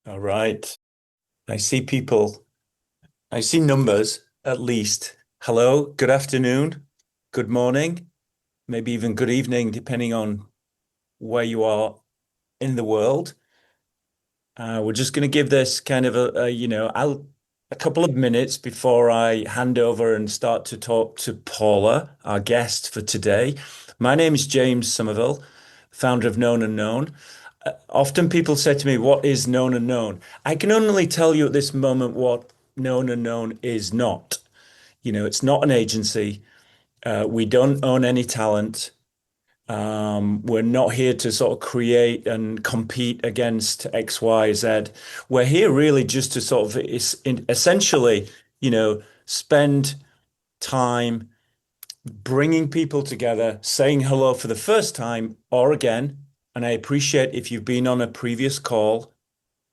All right. I see people. I see numbers at least. Hello, good afternoon, good morning, maybe even good evening, depending on where you are in the world. We're just going to give this kind of a couple of minutes before I hand over and start to talk to Paula, our guest for today. My name is James Sommerville, founder of KnownUnknown. Often people say to me, "What is KnownUnknown?" I can only tell you at this moment what KnownUnknown is not. It's not an agency. We don't own any talent. We're not here to sort of create and compete against X, Y, Z. We're here really just to sort of essentially, spend time bringing people together, saying hello for the first time or again. And I appreciate if you've been on a previous call.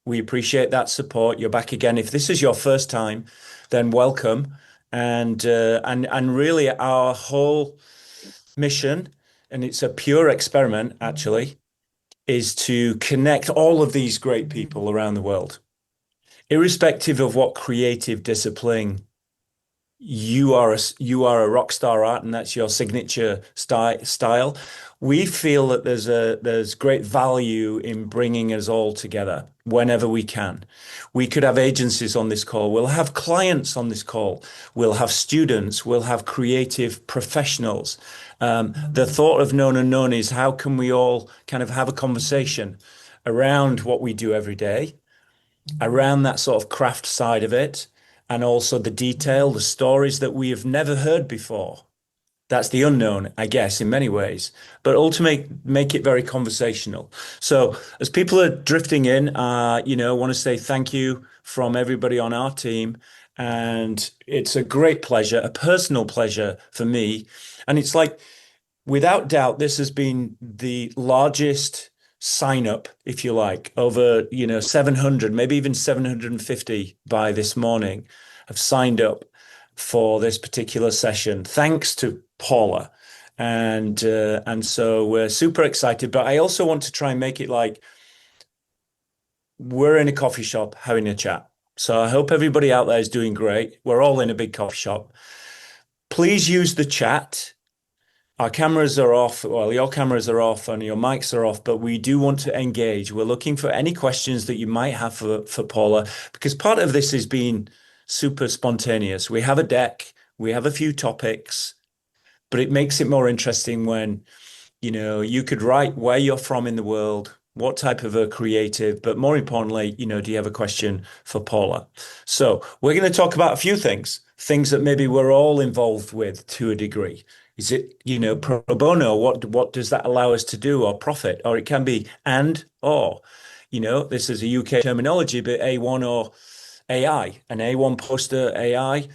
We appreciate that support. You're back again. If this is your first time, then welcome. And really our whole mission, and it's a pure experiment actually, is to connect all of these great people around the world, irrespective of what creative discipline you are a rock star at, and that's your signature style. We feel that there's great value in bringing us all together whenever we can. We could have agencies on this call. We'll have clients on this call. We'll have students. We'll have creative professionals. The thought of KnownUnknown is how can we all kind of have a conversation around what we do every day, around that sort of craft side of it, and also the detail, the stories that we have never heard before. That's the unknown, I guess, in many ways, but ultimately make it very conversational. So as people are drifting in, I want to say thank you from everybody on our team. And it's a great pleasure, a personal pleasure for me. And it's like, without doubt, this has been the largest sign up, if you like, over, 700, maybe even 750 by this morning have signed up for this particular session, thanks to Paula. And so we're super excited, but I also want to try and make it like we're in a coffee shop having a chat. So I hope everybody out there is doing great. We're all in a big coffee shop. Please use the chat. Our cameras are off. Well, your cameras are off and your mics are off, but we do want to engage. We're looking for any questions that you might have for Paula, because part of this has been super spontaneous. We have a deck, we have a few topics, but it makes it more interesting when, you could write where you're from in the world, what type of a creative, but more importantly, do you have a question for Paula? So we're going to talk about a few things that maybe we're all involved with to a degree. Is it, pro bono? What does that allow us to do, or profit? Or it can be and or, this is a UK terminology, but A1 or AI, an A1 poster AI.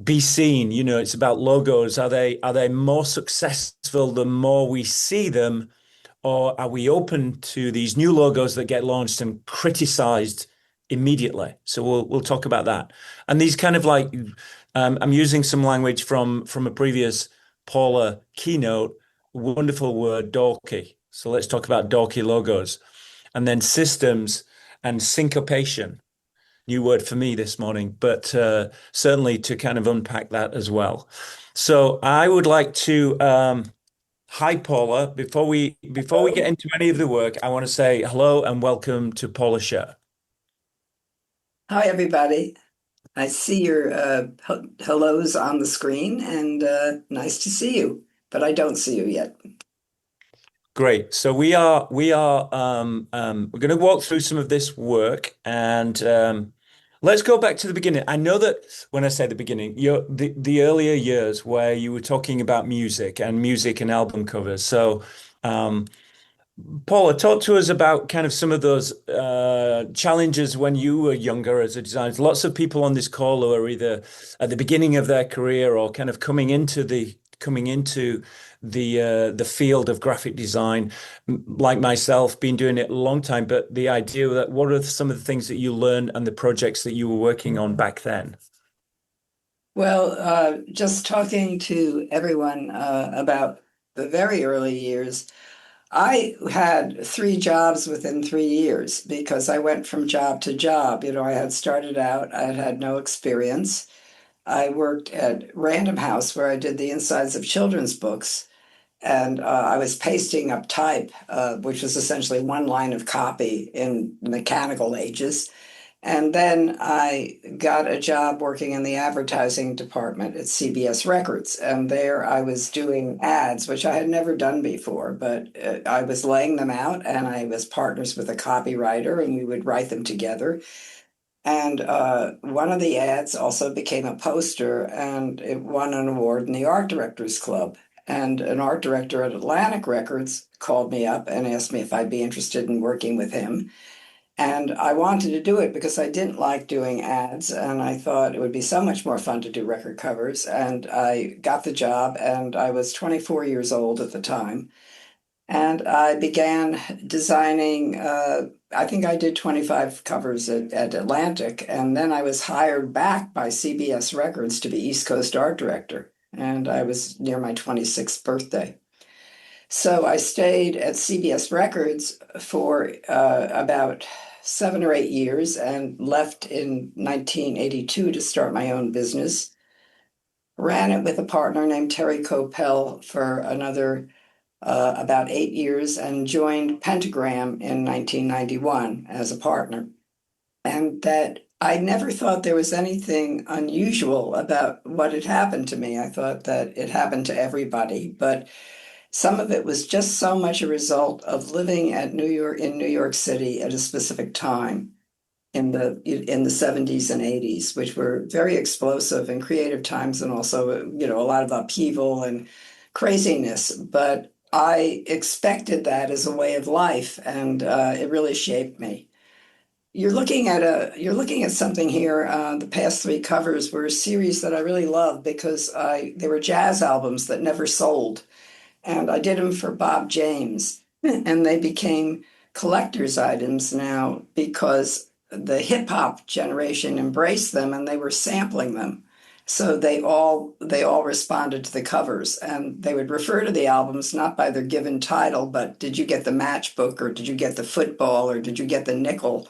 Be seen, it's about logos. Are they more successful the more we see them, or are we open to these new logos that get launched and criticized immediately? So we'll talk about that. And these kind of like I'm using some language from a previous Paula keynote, wonderful word, dorky. So let's talk about dorky logos. And then systems and syncopation, new word for me this morning, but certainly to kind of unpack that as well. So I would like to hi Paula. Before we get into any of the work, I want to say hello and welcome to Paula Scher. Hi, everybody. I see your hellos on the screen, and nice to see you, but I don't see you yet. Great. So we're going to walk through some of this work, and let's go back to the beginning. I know that when I say the beginning, the earlier years where you were talking about music and album covers. So Paula, talk to us about kind of some of those challenges when you were younger as a designer. Lots of people on this call who are either at the beginning of their career or kind of coming into the field of graphic design, like myself, been doing it a long time. But the idea that what are some of the things that you learned and the projects that you were working on back then? Well, just talking to everyone about the very early years, I had three jobs within 3 years because I went from job to job. I had started out, I had had no experience. I worked at Random House where I did the insides of children's books. And I was pasting up type, which was essentially one line of copy in mechanical ages. And then I got a job working in the advertising department at CBS Records. And there I was doing ads, which I had never done before, but I was laying them out and I was partners with a copywriter and we would write them together. And one of the ads also became a poster and it won an award in the Art Directors Club. And an art director at Atlantic Records called me up and asked me if I'd be interested in working with him. And I wanted to do it because I didn't like doing ads, and I thought it would be so much more fun to do record covers. And I got the job, and I was 24 years old at the time. And I began designing, I think I did 25 covers at Atlantic, and then I was hired back by CBS Records to be East Coast art director. And I was near my 26th birthday. So I stayed at CBS Records for about 7 or 8 years and left in 1982 to start my own business. Ran it with a partner named Terry Coppell for another about 8 years and joined Pentagram in 1991 as a partner. And that I never thought there was anything unusual about what had happened to me. I thought that it happened to everybody, but some of it was just so much a result of living in New York City at a specific time in the 70s and 80s, which were very explosive and creative times, and also a lot of upheaval and craziness. But I expected that as a way of life, and it really shaped me. You're looking at something here. The past three covers were a series that I really loved because they were jazz albums that never sold. And I did them for Bob James, and they became collector's items now because the hip hop generation embraced them and they were sampling them. So they all responded to the covers, and they would refer to the albums not by their given title, but did you get the matchbook, or did you get the football, or did you get the nickel?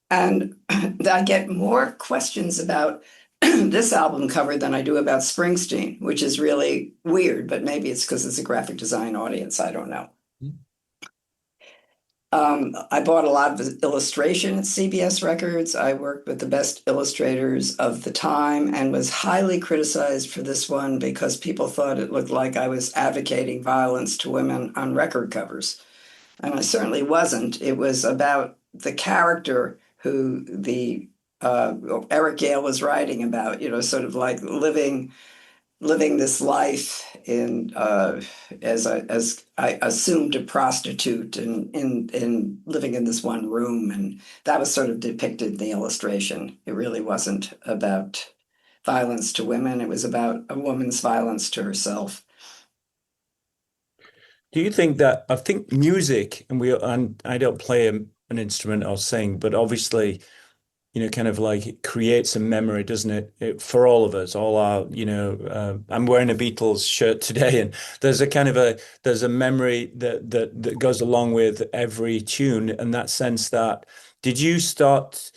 And I get more questions about this album cover than I do about Springsteen, which is really weird, but maybe it's because it's a graphic design audience. I don't know. I bought a lot of illustration at CBS Records. I worked with the best illustrators of the time and was highly criticized for this one because people thought it looked like I was advocating violence to women on record covers. And I certainly wasn't. It was about the character who the Eric Gale was writing about, sort of like living this life in as I assumed a prostitute and in living in this one room, and that was sort of depicted in the illustration. It really wasn't about violence to women. It was about a woman's violence to herself. Do you think that I think music and I don't play an instrument or sing, but obviously, kind of like it creates a memory, doesn't for all of us, all our, I'm wearing a Beatles shirt today, and there's a memory that goes along with every tune, and that sense that did you start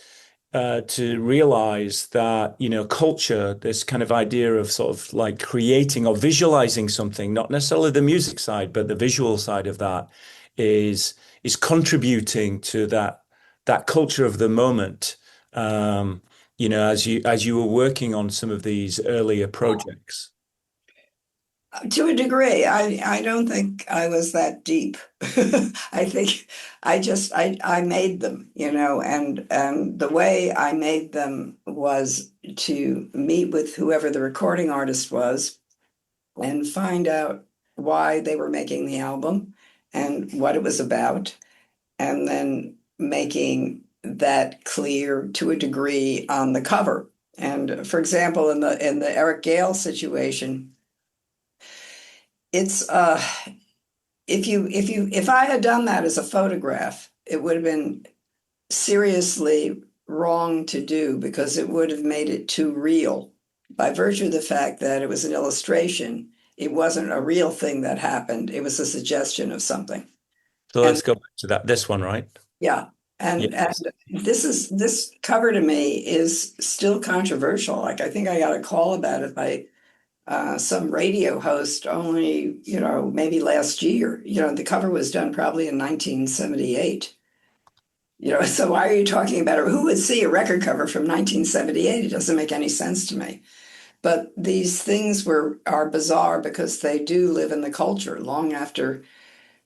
to realize that, culture, this kind of idea of sort of like creating or visualizing something, not necessarily the music side, but the visual side of that is contributing to that culture of the moment. As you were working on some of these earlier projects. To a degree, I don't think I was that deep. I think I made them, and the way I made them was to meet with whoever the recording artist was and find out why they were making the album and what it was about, and then making that clear to a degree on the cover. And for example, in the Eric Gale situation, it's if I had done that as a photograph, it would have been seriously wrong to do because it would have made it too real. By virtue of the fact that it was an illustration, it wasn't a real thing that happened. It was a suggestion of something. So And let's go back to that. This one, right? yeah, and Yes. this cover to me is still controversial. Like I think I got a call about it by some radio host only, maybe last year. The cover was done probably in 1978. So why are you talking about it? Who would see a record cover from 1978? It doesn't make any sense to me. But these things are bizarre because they do live in the culture long after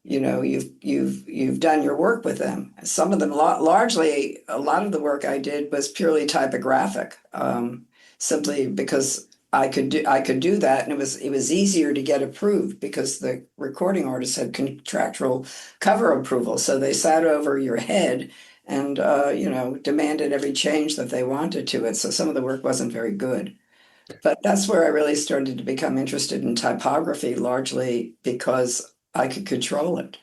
you've done your work with them. Some of them, largely, a lot of the work I did was purely typographic, simply because I could do that, and it was easier to get approved because the recording artists had contractual cover approval, so they sat over your head and demanded every change that they wanted to it. So some of the work wasn't very good. But that's where I really started to become interested in typography, largely because I could control it.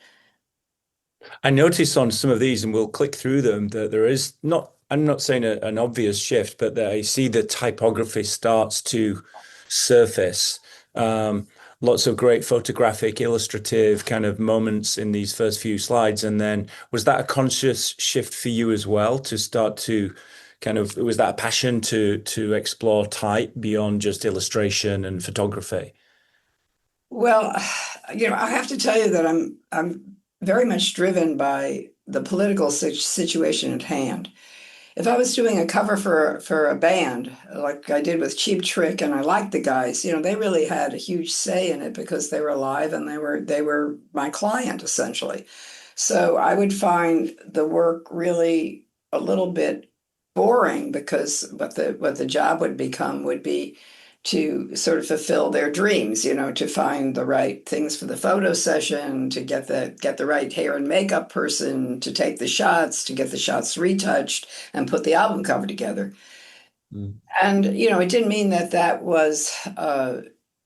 I noticed on some of these, and we'll click through them, that there is not, I'm not saying an obvious shift, but that I see the typography starts to surface. Um, Lots of great photographic, illustrative kind of moments in these first few slides. And then was that a conscious shift for you as well to start to kind of, was that a passion to explore type beyond just illustration and photography? Well, I have to tell you that I'm very much driven by the political situation at hand. If I was doing a cover for a band, like I did with Cheap Trick, and I liked the guys, they really had a huge say in it because they were alive and they were my client essentially. So I would find the work really a little bit boring because what the job would become would be to sort of fulfill their dreams, to find the right things for the photo session, to get the right hair and makeup person, to take the shots, to get the shots retouched, and put the album cover together. Mm. And it didn't mean that was.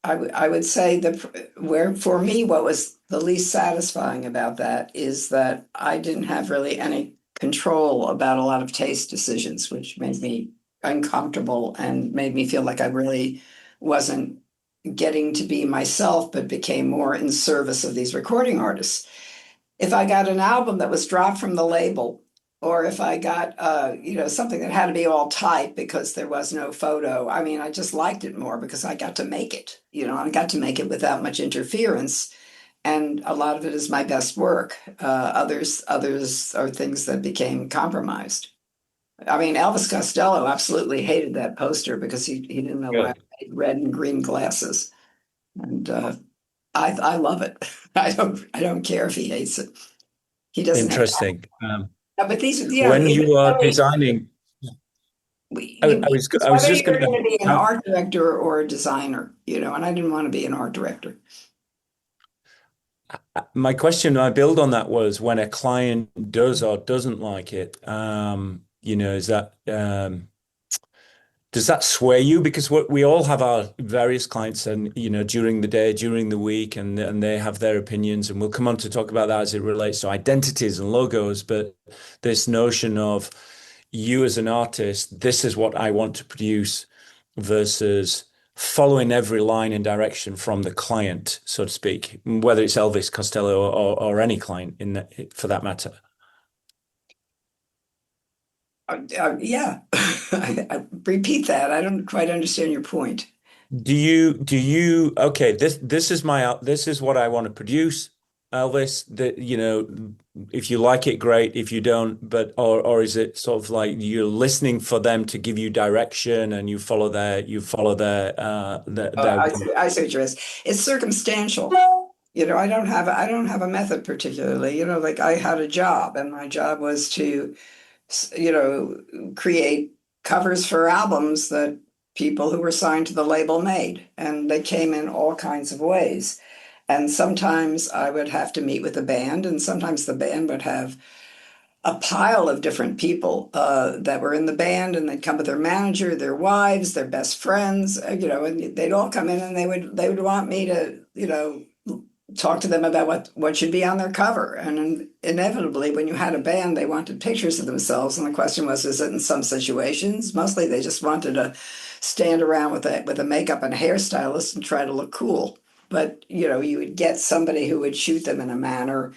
I would say that where for me, what was the least satisfying about that is that I didn't have really any control about a lot of taste decisions, which made me uncomfortable and made me feel like I really wasn't getting to be myself, but became more in service of these recording artists. If I got an album that was dropped from the label, or if I got something that had to be all type because there was no photo, I mean, I just liked it more because I got to make it. I got to make it without much interference, and a lot of it is my best work. Others are things that became compromised. I mean, Elvis Costello absolutely hated that poster because he didn't know why I Good. made red and green glasses, and I love it. I don't care if he hates it. He doesn't have. Interesting. No, but these, When you are designing, I it's was whether just you're going going to be an to, art director or a designer, and I didn't want to be an art director. my question I build on that was when a client does or doesn't like it, is that, does that sway you? Because what we all have our various clients and, during the day, during the week, and they have their opinions, and we'll come on to talk about that as it relates to identities and logos, but this notion of you as an artist, this is what I want to produce versus following every line and direction from the client, so to speak, whether it's Elvis Costello or any client in that, for that matter. Yeah, I repeat that. I don't quite understand your point. Okay, this is what I want to produce, Elvis, that, if you like it, great. If you don't, but, or is it sort of like you're listening for them to give you direction and their I see what you're saying. It's circumstantial. I don't have a method particularly. Like I had a job, and my job was to create covers for albums that people who were signed to the label made. And they came in all kinds of ways. And sometimes I would have to meet with the band, and sometimes the band would have a pile of different people that were in the band, and they'd come with their manager, their wives, their best friends, and they'd all come in, and they would want me to, talk to them about what should be on their cover. And inevitably, when you had a band, they wanted pictures of themselves. And the question was, is it in some situations? Mostly they just wanted to stand around with a makeup and hairstylist and try to look cool. But, you would get somebody who would shoot them in a manner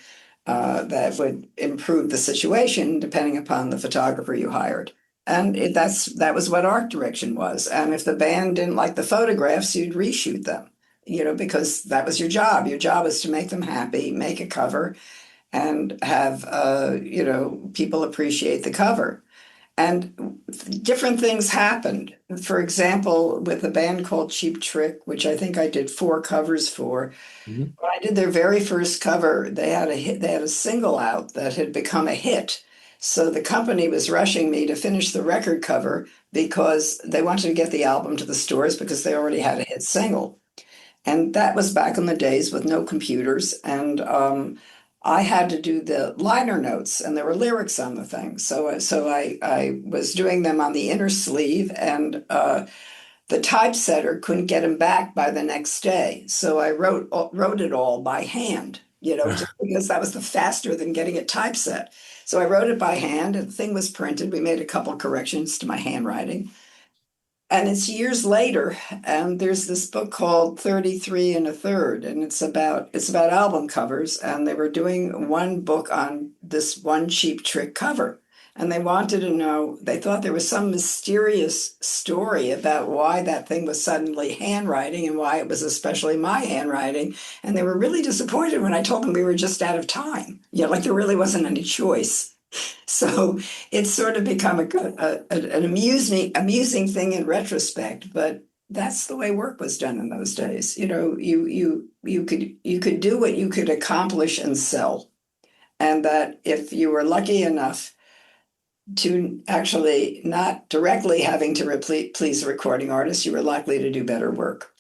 that would improve the situation depending upon the photographer you hired. And that was what art direction was. And if the band didn't like the photographs, you'd reshoot them, because that was your job. Your job is to make them happy, make a cover, and have people appreciate the cover. And different things happened. For example, with a band called Cheap Trick, which I think I did 4 covers for, Mhm. when I did their very first cover, they had a hit, they had a single out that had become a hit. So the company was rushing me to finish the record cover because they wanted to get the album to the stores because they already had a hit single. And that was back in the days with no computers. And I had to do the liner notes, and there were lyrics on the thing. So I was doing them on the inner sleeve, and the typesetter couldn't get them back by the next day. So I wrote it all by hand, just because that was the faster than getting it typeset. So I wrote it by hand, and the thing was printed. We made a couple corrections to my handwriting. And it's years later, and there's this book called 33 and a Third, and it's about album covers, and they were doing one book on this one Cheap Trick cover. And they wanted to know, they thought there was some mysterious story about why that thing was suddenly handwriting and why it was especially my handwriting. And they were really disappointed when I told them we were just out of time. Like there really wasn't any choice. So it's sort of become an amusing thing in retrospect, but that's the way work was done in those days. You could do what you could accomplish and sell, and that if you were lucky enough to actually not directly having to please a recording artist, you were likely to do better work.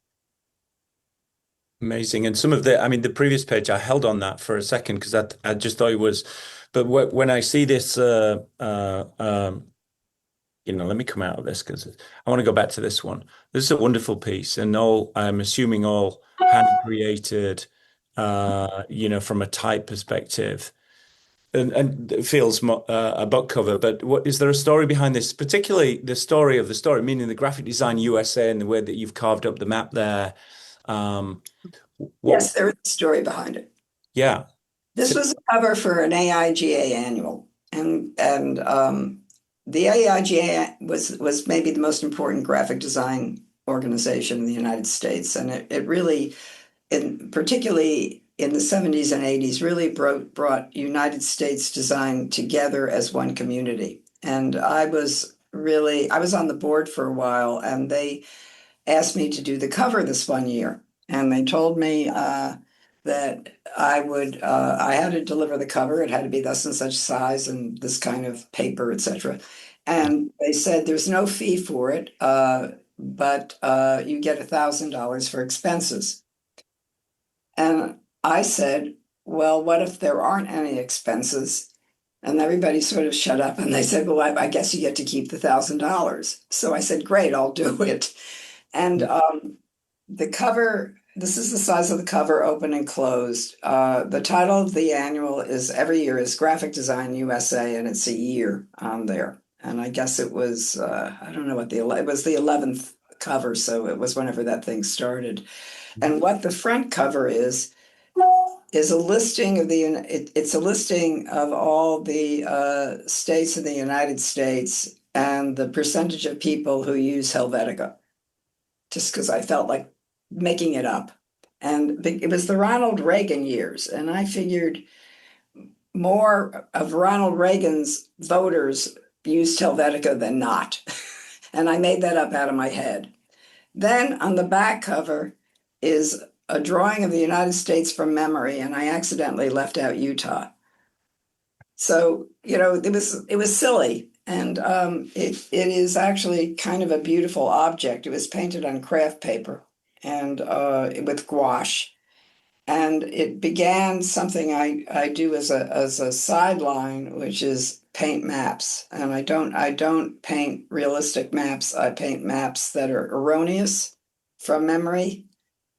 Amazing. And the previous page, I held on that for a second because I just thought it was, but when I see this, let me come out of this because I want to go back to this one. This is a wonderful piece, and I'm assuming all hand created, from a type perspective, and it feels a book cover. But is there a story behind this, particularly the story of the story, meaning the graphic design USA and the way that you've carved up the map there? Um, what? Yes, there is a story behind it. Yeah. This was a cover for an AIGA annual, and the AIGA was maybe the most important graphic design organization in the United States, and it really, particularly in the 70s and 80s, really brought United States design together as one community. And I was on the board for a while, and they asked me to do the cover this one year, and they told me that I had to deliver the cover. It had to be thus and such size and this kind of paper, etc. And they said there's no fee for it, but you get $1,000 for expenses. And I said, well, what if there aren't any expenses? And everybody sort of shut up, and they said, well, I guess you get to keep the $1,000. So I said, great, I'll do it. And the cover, this is the size of the cover, open and closed. The title of the annual is every year is Graphic Design USA, and it's a year on there. And I guess it was, I don't know what it was the 11th cover, so it was whenever that thing started. And what the front cover is a listing of it's a listing of all the states in the United States and the percentage of people who use Helvetica, just because I felt like making it up. And it was the Ronald Reagan years, and I figured more of Ronald Reagan's voters used Helvetica than not. And I made that up out of my head. Then on the back cover is a drawing of the United States from memory, and I accidentally left out Utah. So, it was silly. And it is actually kind of a beautiful object. It was painted on craft paper and with gouache. And it began something I do as a sideline, which is paint maps. And I don't paint realistic maps. I paint maps that are erroneous from memory.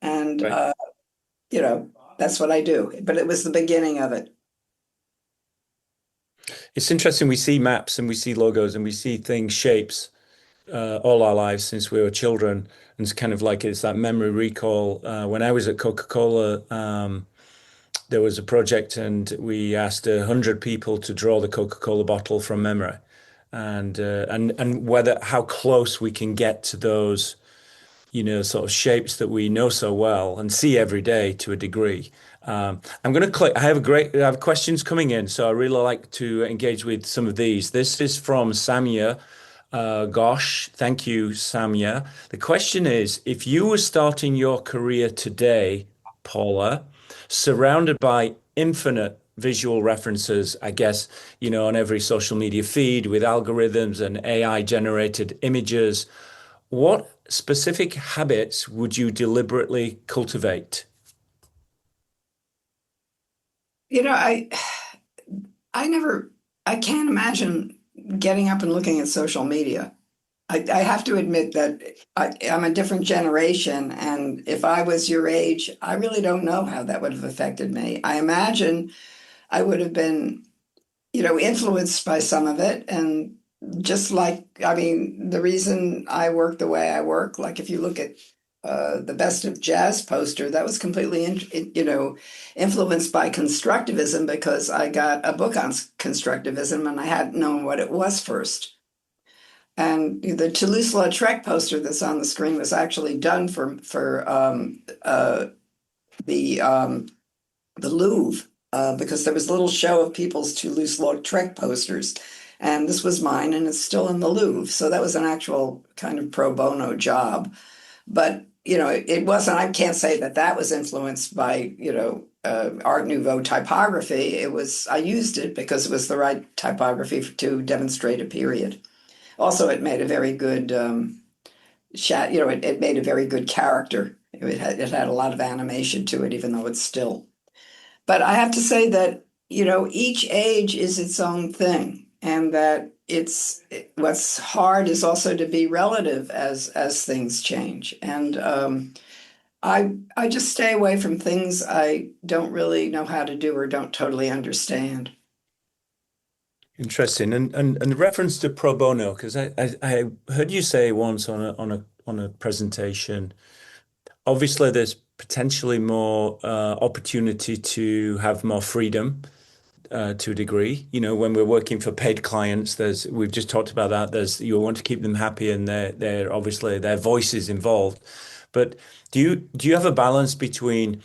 And Right. you know, that's what I do. But it was the beginning of it. It's interesting. We see maps and we see logos and we see things, shapes, all our lives since we were children. And it's kind of like it's that memory recall. When I was at Coca-Cola, there was a project and we asked 100 people to draw the Coca-Cola bottle from memory, and whether how close we can get to those, sort of shapes that we know so well and see every day to a degree. I'm going to click. I have questions coming in, so I really like to engage with some of these. This is from Samia. Gosh, thank you, Samia. The question is, if you were starting your career today, Paula, surrounded by infinite visual references, I guess, on every social media feed with algorithms and AI generated images, what specific habits would you deliberately cultivate? You know, I never, I can't imagine getting up and looking at social media. I have to admit that I'm a different generation, and if I was your age, I really don't know how that would have affected me. I imagine I would have been, influenced by some of it, and just like, I mean, the reason I work the way I work, like if you look at the Best of Jazz poster, that was completely, influenced by constructivism because I got a book on constructivism and I hadn't known what it was first. And the Toulouse-Lautrec poster that's on the screen was actually done for the the Louvre because there was a little show of people's Toulouse-Lautrec posters, and this was mine, and it's still in the Louvre. So that was an actual kind of pro bono job, but it wasn't. I can't say that that was influenced by Art Nouveau typography. It was. I used it because it was the right typography to demonstrate a period. Also, it made a very good shot. It made a very good character. It had a lot of animation to it, even though it's still. But I have to say that each age is its own thing, and that what's hard is also to be relative as things change. And I just stay away from things I don't really know how to do or don't totally understand. Interesting. And reference to pro bono, because I heard you say once on a presentation, obviously there's potentially more opportunity to have more freedom to a degree. When we're working for paid clients, we've just talked about that. You want to keep them happy, and they're obviously their voice is involved. But do you have a balance between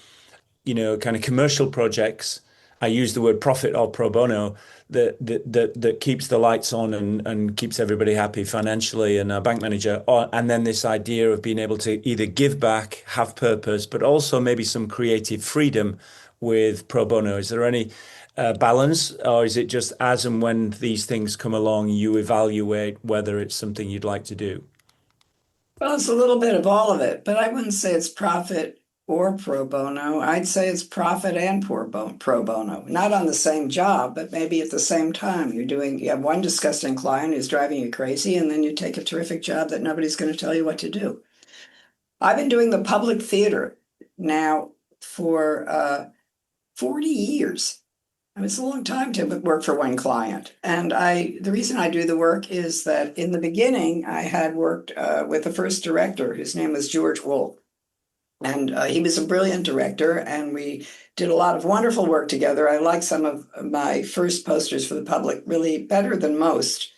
kind of commercial projects? I use the word profit or pro bono that keeps the lights on and keeps everybody happy financially and a bank manager, and then this idea of being able to either give back, have purpose, but also maybe some creative freedom with pro bono. Is there any balance, or is it just as and when these things come along, you evaluate whether it's something you'd like to do? Well, it's a little bit of all of it, but I wouldn't say it's profit or pro bono. I'd say it's profit and pro bono, not on the same job, but maybe at the same time. You have one disgusting client who's driving you crazy, and then you take a terrific job that nobody's going to tell you what to do. I've been doing the public theater now for 40 years. I mean, it's a long time to work for one client. And the reason I do the work is that in the beginning, I had worked with the first director, whose name was George Wolfe. And he was a brilliant director, and we did a lot of wonderful work together. I like some of my first posters for the public really better than most.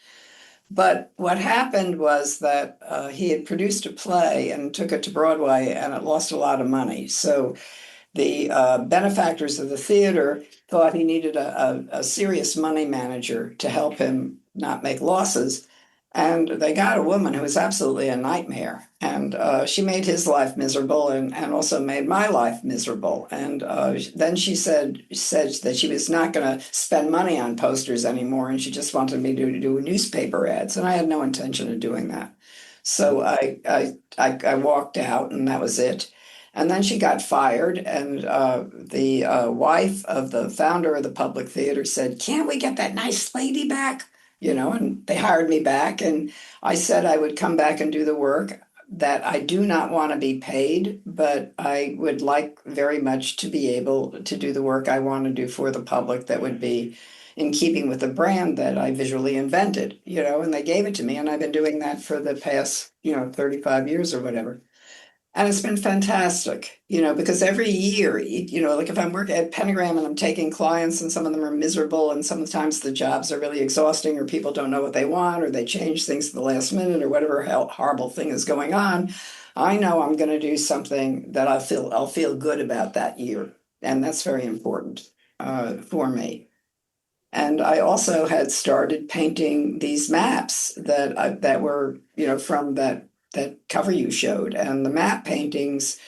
But what happened was that he had produced a play and took it to Broadway, and it lost a lot of money. So the benefactors of the theater thought he needed a serious money manager to help him not make losses. And they got a woman who was absolutely a nightmare. And she made his life miserable and also made my life miserable. And then she said that she was not going to spend money on posters anymore. And she just wanted me to do newspaper ads. And I had no intention of doing that. So I walked out, and that was it. And then she got fired, and the wife of the founder of the public theater said, "Can't we get that nice lady back?" And they hired me back, and I said I would come back and do the work, that I do not want to be paid, but I would like very much to be able to do the work I want to do for the public that would be in keeping with the brand that I visually invented, and they gave it to me, and I've been doing that for the past, 35 years or whatever. And it's been fantastic, because every year, like if I'm working at Pentagram and I'm taking clients and some of them are miserable and sometimes the jobs are really exhausting or people don't know what they want or they change things at the last minute or whatever horrible thing is going on, I know I'm going to do something that I'll feel good about that year. And that's very important for me. And I also had started painting these maps that were, from that cover you showed, and the map paintings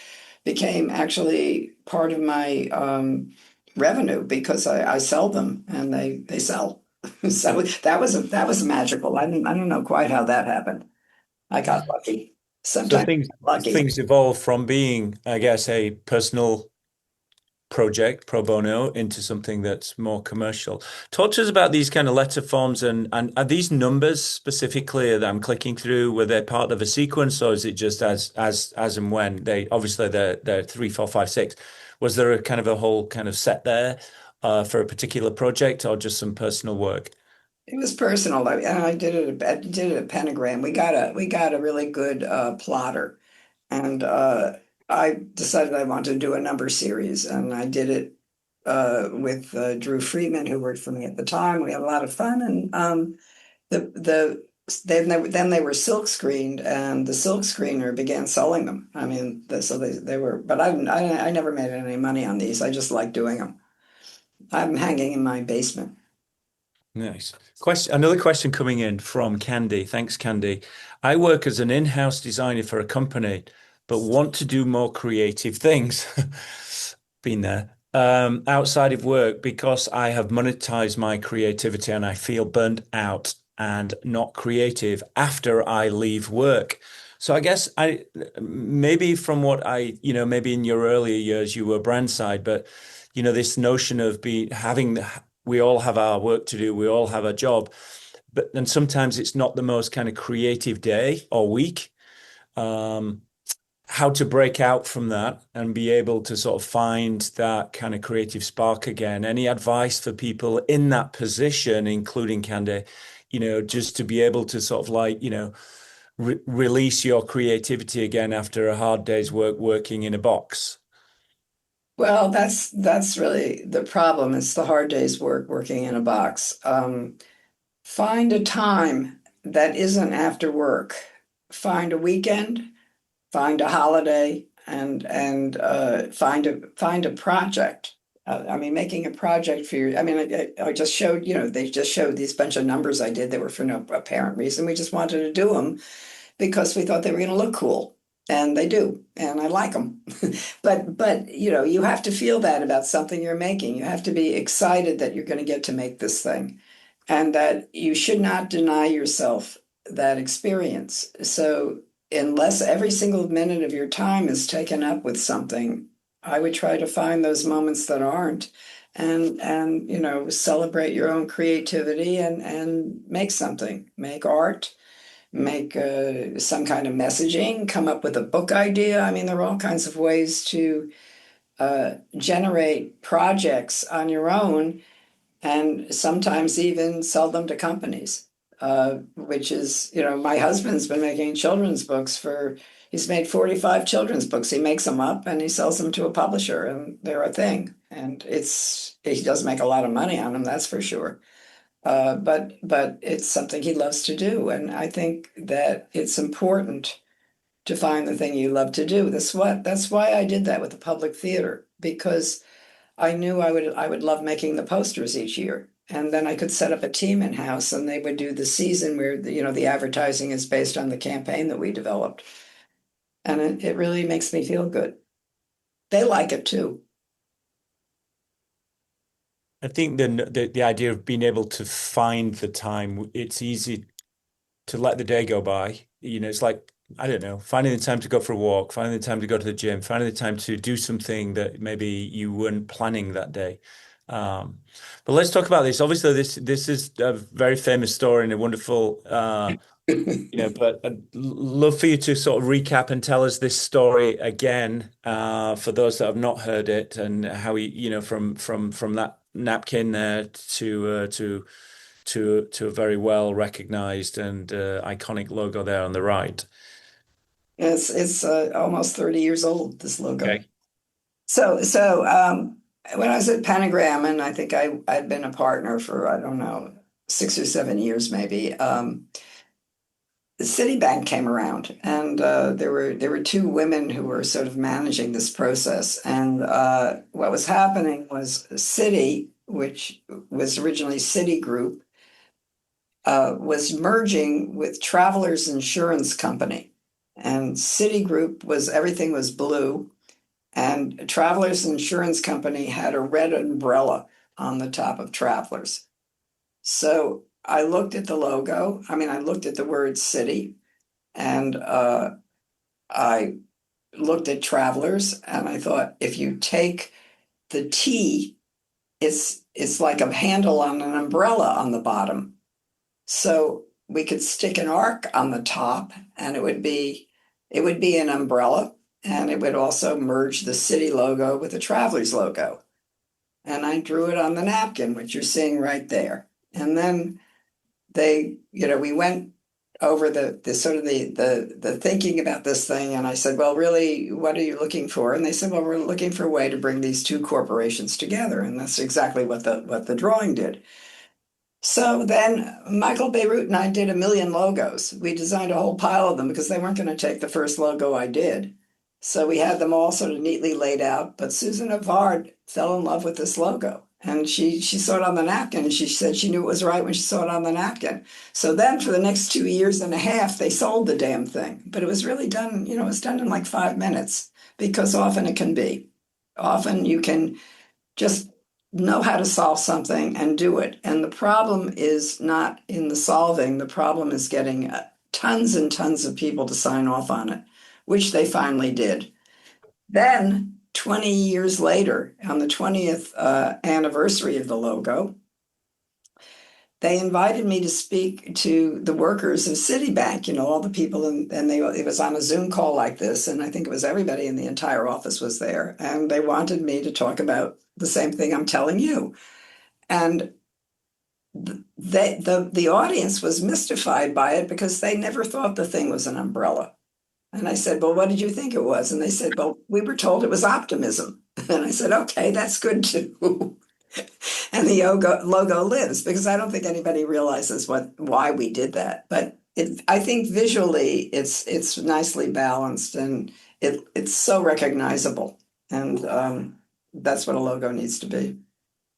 became actually part of my revenue because I sell them and they sell. So that was magical. I don't know quite how that happened. I got lucky. So Sometimes things lucky. things evolve from being, I guess, a personal project pro bono into something that's more commercial. Talk to us about these kind of letter forms and are these numbers specifically that I'm clicking through, were they part of a sequence or is it just as and when they obviously they're 3, 4, 5, 6. Was there a kind of a whole kind of set there for a particular project or just some personal work? It was personal. I did it at Pentagram. We got a really good plotter, and I decided I wanted to do a number series, and I did it with Drew Friedman, who worked for me at the time. We had a lot of fun, and then they were silk screened, and the silk screener began selling them. I mean, so they were, but I never made any money on these. I just like doing them. I'm hanging in my basement. Nice. Another question coming in from Candy. Thanks, Candy. I work as an in-house designer for a company, but want to do more creative things. Been there. Outside of work because I have monetized my creativity and I feel burnt out and not creative after I leave work. So I guess I maybe from what maybe in your earlier years you were brand side, but this notion of we all have our work to do, we all have a job, but and sometimes it's not the most kind of creative day or week. Um, how to break out from that and be able to sort of find that kind of creative spark again. Any advice for people in that position, including Candy, just to be able to sort of like, release your creativity again after a hard day's work working in a box? Well, that's really the problem. It's the hard day's work working in a box. Find a time that isn't after work. Find a weekend, find a holiday, and find a project. I mean, making a project for your. I mean, I just showed. They just showed these bunch of numbers I did. They were for no apparent reason. We just wanted to do them because we thought they were going to look cool, and they do, and I like them. But you have to feel that about something you're making. You have to be excited that you're going to get to make this thing, and that you should not deny yourself that experience. So unless every single minute of your time is taken up with something, I would try to find those moments that aren't, and celebrate your own creativity and make something, make art, make some kind of messaging, come up with a book idea. I mean, there are all kinds of ways to generate projects on your own and sometimes even sell them to companies, which is, my husband's been making children's books he's made 45 children's books. He makes them up and he sells them to a publisher and they're a thing. And he does make a lot of money on them, that's for sure. But it's something he loves to do. And I think that it's important to find the thing you love to do. That's why I did that with the public theater, because I knew I would love making the posters each year. And then I could set up a team in house and they would do the season where the advertising is based on the campaign that we developed. And it really makes me feel good. They like it too. I think the idea of being able to find the time, it's easy to let the day go by. It's like, I don't know, finding the time to go for a walk, finding the time to go to the gym, finding the time to do something that maybe you weren't planning that day. Um, but let's talk about this. Obviously, this is a very famous story and a wonderful, but I'd love for you to sort of recap and tell us this story again, for those that have not heard it, and how from that napkin there to a very well recognized and iconic logo there on the right. It's almost 30 years old, this logo. Okay. So when I was at Pentagram, and I think I'd been a partner for, I don't know, 6 or 7 years maybe, Citibank came around, and there were two women who were sort of managing this process. And what was happening was Citi, which was originally Citigroup, was merging with Travelers Insurance Company, and Citigroup was everything was blue, and Travelers Insurance Company had a red umbrella on the top of Travelers. So I looked at the logo. I mean, I looked at the word Citi, and I looked at Travelers, and I thought, if you take the T, it's like a handle on an umbrella on the bottom. So we could stick an arc on the top, and it would be an umbrella, and it would also merge the Citi logo with the Travelers logo. And I drew it on the napkin, which you're seeing right there. And then we went over the sort of the thinking about this thing, and I said, well, really, what are you looking for? And they said, well, we're looking for a way to bring these two corporations together, and that's exactly what the drawing did. So then Michael Beirut and I did a million logos. We designed a whole pile of them because they weren't going to take the first logo I did. So we had them all sort of neatly laid out. But Susan Avard fell in love with this logo. And she saw it on the napkin, and she said she knew it was right when she saw it on the napkin. So then for the next 2 years and a half, they sold the damn thing. But it was really done, it was done in like 5 minutes, because often it can be. Often you can just know how to solve something and do it. And the problem is not in the solving. The problem is getting tons and tons of people to sign off on it, which they finally did. Then 20 years later, on the 20th anniversary of the logo, they invited me to speak to the workers of Citibank, all the people, and it was on a Zoom call like this, and I think it was everybody in the entire office was there, and they wanted me to talk about the same thing I'm telling you. And the audience was mystified by it because they never thought the thing was an umbrella. And I said, well, what did you think it was? And they said, well, we were told it was optimism. And I said, okay, that's good too. And the logo lives, because I don't think anybody realizes why we did that. But I think visually it's nicely balanced, and it's so recognizable. And that's what a logo needs to be.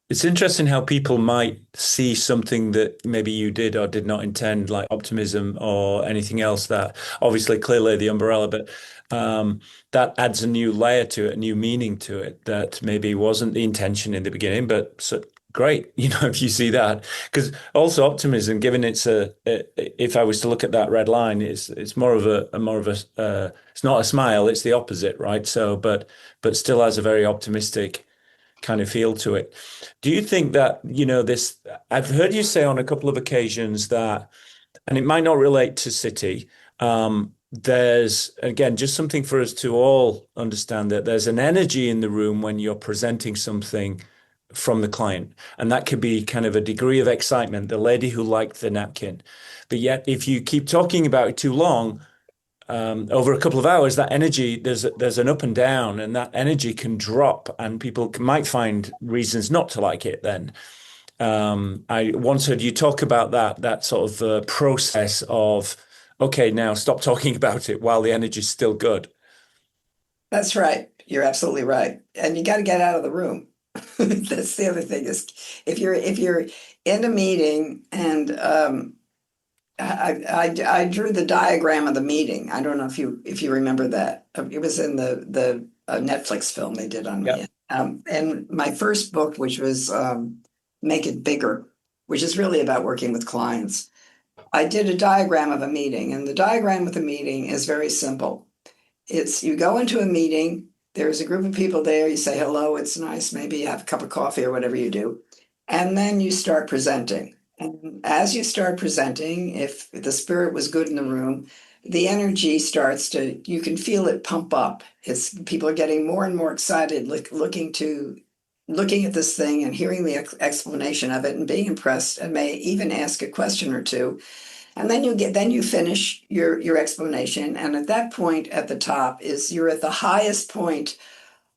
It's interesting how people might see something that maybe you did or did not intend, like optimism or anything else, that obviously clearly the umbrella, but that adds a new layer to it, a new meaning to it that maybe wasn't the intention in the beginning, but so great, if you see that. Because also optimism, given if I was to look at that red line, it's more of a it's not a smile, it's the opposite, right? So, but still has a very optimistic kind of feel to it. Do you think that, this, I've heard you say on a couple of occasions that, and it might not relate to Citi, there's, again, just something for us to all understand, that there's an energy in the room when you're presenting something from the client. And that could be kind of a degree of excitement, the lady who liked the napkin. But yet, if you keep talking about it too long, over a couple of hours, that energy, there's an up and down, and that energy can drop, and people might find reasons not to like it then. I once heard you talk about that sort of process of, okay, now stop talking about it while the energy's still good. That's right. You're absolutely right. And you got to get out of the room. That's the other thing, is if you're in a meeting, and I drew the diagram of the meeting. I don't know if you remember that. It was in the Netflix film they did on me. Yep. And my first book, which was Make It Bigger, which is really about working with clients. I did a diagram of a meeting, and the diagram of the meeting is very simple. It's, you go into a meeting, there's a group of people there, you say hello, it's nice, maybe you have a cup of coffee or whatever you do, and then you start presenting. And as you start presenting, if the spirit was good in the room, the energy starts to, you can feel it pump up. It's, people are getting more and more excited, looking at this thing and hearing the explanation of it and being impressed, and may even ask a question or two. And then you finish your explanation. And at that point at the top is you're at the highest point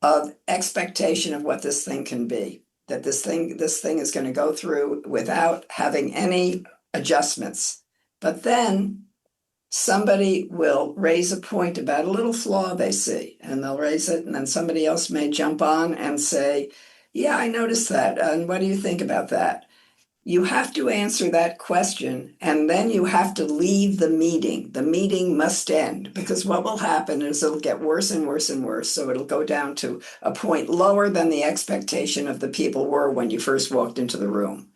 of expectation of what this thing can be. That this thing is going to go through without having any adjustments. But then somebody will raise a point about a little flaw they see, and they'll raise it, and then somebody else may jump on and say, yeah, I noticed that. And what do you think about that? You have to answer that question, and then you have to leave the meeting. The meeting must end, because what will happen is it'll get worse and worse and worse. So it'll go down to a point lower than the expectation of the people were when you first walked into the room.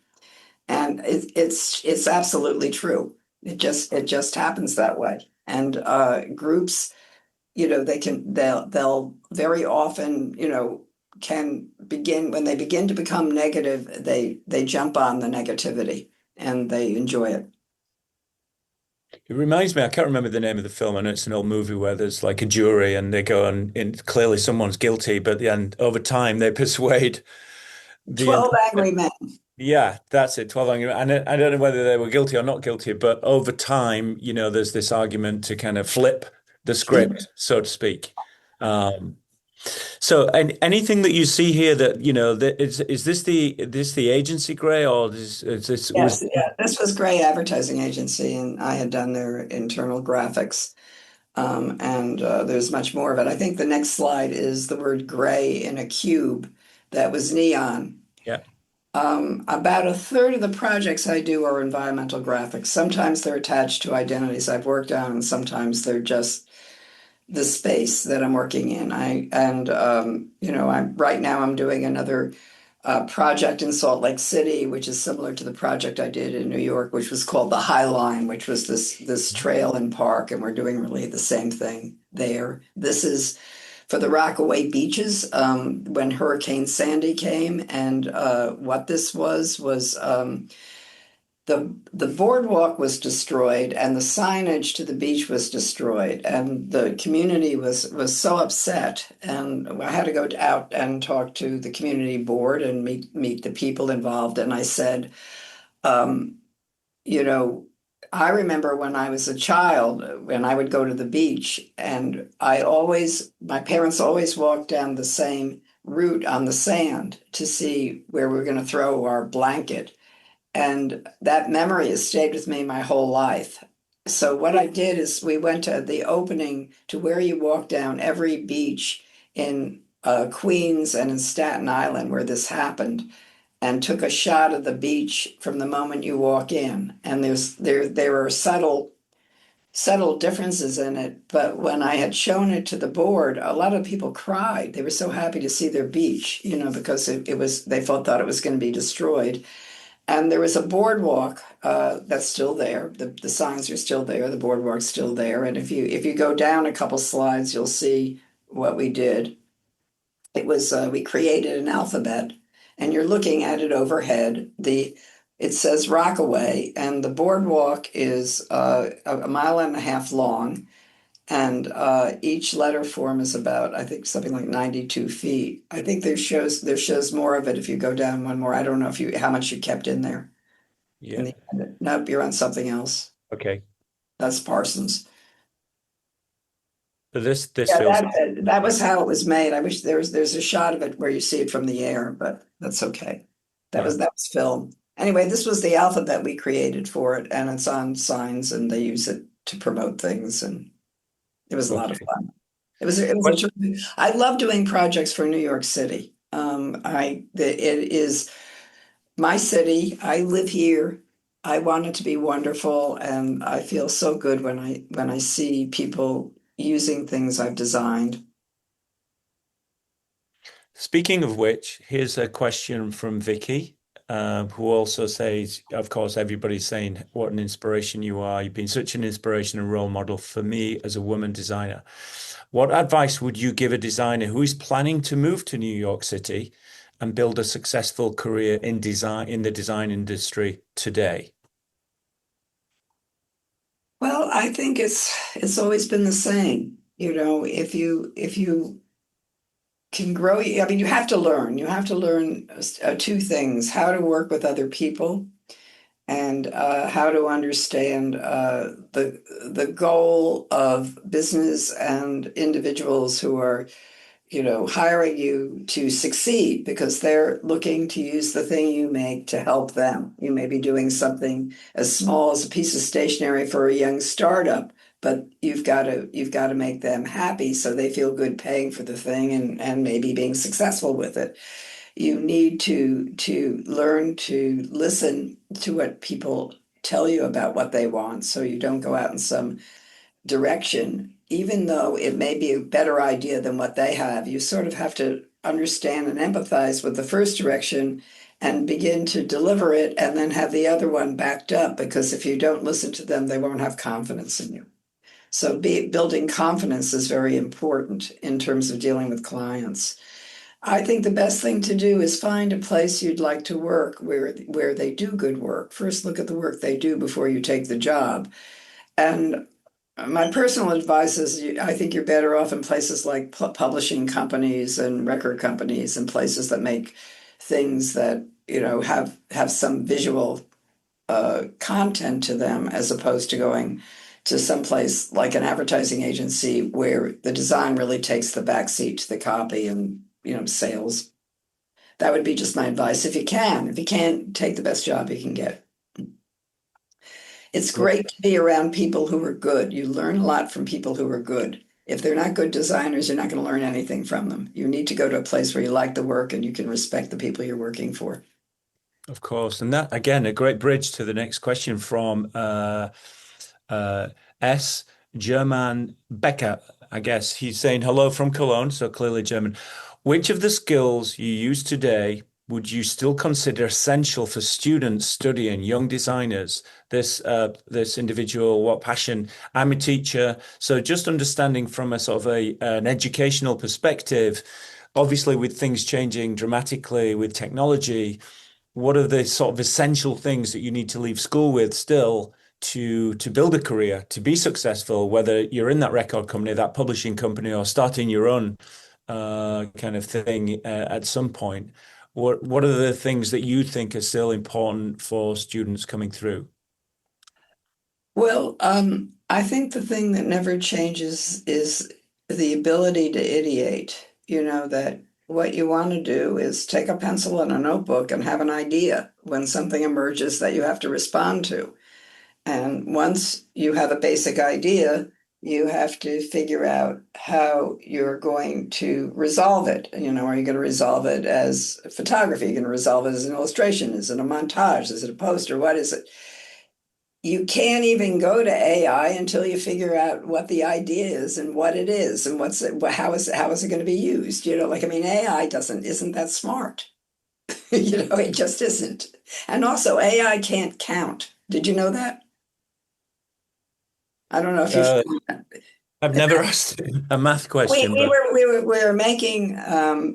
And it's absolutely true. It just happens that way. And groups, they'll very often, can begin when they begin to become negative, they jump on the negativity and they enjoy it. It reminds me, I can't remember the name of the film. I know it's an old movie where there's like a jury and they go and clearly someone's guilty, but then over time they persuade the 12 Angry Men. yeah, that's it. 12 Angry Men. And I don't know whether they were guilty or not guilty, but over time, there's this argument to kind of flip the script, so to speak. Um, so, and anything that you see here that, is this the agency, Gray, or is this was Yes, yeah. This was Gray Advertising Agency, and I had done their internal graphics. And there's much more of it. I think the next slide is the word gray in a cube that was neon. yeah, About a third of the projects I do are environmental graphics. Sometimes they're attached to identities I've worked on, and sometimes they're just the space that I'm working in. I'm right now I'm doing another project in Salt Lake City, which is similar to the project I did in New York, which was called the High Line, which was this trail and park, and we're doing really the same thing there. This is for the Rockaway beaches when Hurricane Sandy came, and what this was the boardwalk was destroyed and the signage to the beach was destroyed, and the community was so upset, and I had to go out and talk to the community board and meet the people involved. And I said, um, you know I remember when I was a child, when I would go to the beach, and my parents always walked down the same route on the sand to see where we were going to throw our blanket. And that memory has stayed with me my whole life. So what I did is we went to the opening to where you walk down every beach in Queens and in Staten Island where this happened, and took a shot of the beach from the moment you walk in. And there were subtle differences in it, but when I had shown it to the board, a lot of people cried. They were so happy to see their beach, because they thought it was going to be destroyed. And there was a boardwalk that's still there. The signs are still there. The boardwalk's still there. And if you go down a couple slides, you'll see what we did. It was we created an alphabet, and you're looking at it overhead. It says Rockaway, and the boardwalk is a mile and a half long, and each letter form is about, I think, something like 92 feet. I think there shows more of it if you go down one more. I don't know how much you kept in there. yeah. Nope, you're on something else. Okay. That's Parsons. So this Yeah, feels that was how it was made. I wish there's a shot of it where you see it from the air, but that's okay. That yeah. was film. Anyway, this was the alphabet we created for it, and it's on signs, and they use it to promote things, and it was a lot of Okay. fun. I love doing projects for New York City. It is my city. I live here. I want it to be wonderful, and I feel so good when I see people using things I've designed. Speaking of which, here's a question from Vicky, who also says, of course, everybody's saying what an inspiration you are. You've been such an inspiration and role model for me as a woman designer. What advice would you give a designer who is planning to move to New York City and build a successful career in the design industry today? Well, I think it's always been the same. If you can grow, I mean, you have to learn. You have to learn two things: how to work with other people, and how to understand the goal of business and individuals who are, hiring you to succeed because they're looking to use the thing you make to help them. You may be doing something as small as a piece of stationery for a young startup, but you've got to make them happy so they feel good paying for the thing and maybe being successful with it. You need to learn to listen to what people tell you about what they want so you don't go out in some direction, even though it may be a better idea than what they have. You sort of have to understand and empathize with the first direction and begin to deliver it and then have the other one backed up, because if you don't listen to them, they won't have confidence in you. So building confidence is very important in terms of dealing with clients. I think the best thing to do is find a place you'd like to work where they do good work. First, look at the work they do before you take the job. And my personal advice is I think you're better off in places like publishing companies and record companies and places that make things that, have some visual content to them, as opposed to going to some place like an advertising agency where the design really takes the backseat to the copy and, sales. That would be just my advice if you can. If you can't, take the best job you can get. It's great to be around people who are good. You learn a lot from people who are good. If they're not good designers, you're not going to learn anything from them. You need to go to a place where you like the work and you can respect the people you're working for. Of course. And that, again, a great bridge to the next question from uh, S. German Becker, I guess. He's saying hello from Cologne, so clearly German. Which of the skills you use today would you still consider essential for students studying, young designers? This individual, what passion? I'm a teacher, so just understanding from a sort of an educational perspective, obviously with things changing dramatically with technology, what are the sort of essential things that you need to leave school with still to build a career, to be successful, whether you're in that record company, that publishing company, or starting your own kind of thing at some point? What are the things that you think are still important for students coming through? Well, I think the thing that never changes is the ability to ideate. That what you want to do is take a pencil and a notebook and have an idea when something emerges that you have to respond to. And once you have a basic idea, you have to figure out how you're going to resolve it. Are you going to resolve it as photography? Are you going to resolve it as an illustration? Is it a montage? Is it a poster? What is it? You can't even go to AI until you figure out what the idea is and what it is and how is it going to be used? AI isn't that smart. It just isn't. And also AI can't count. Did you know that? I don't know if you've Uh, I've never asked a math we, question, we but were we were we were making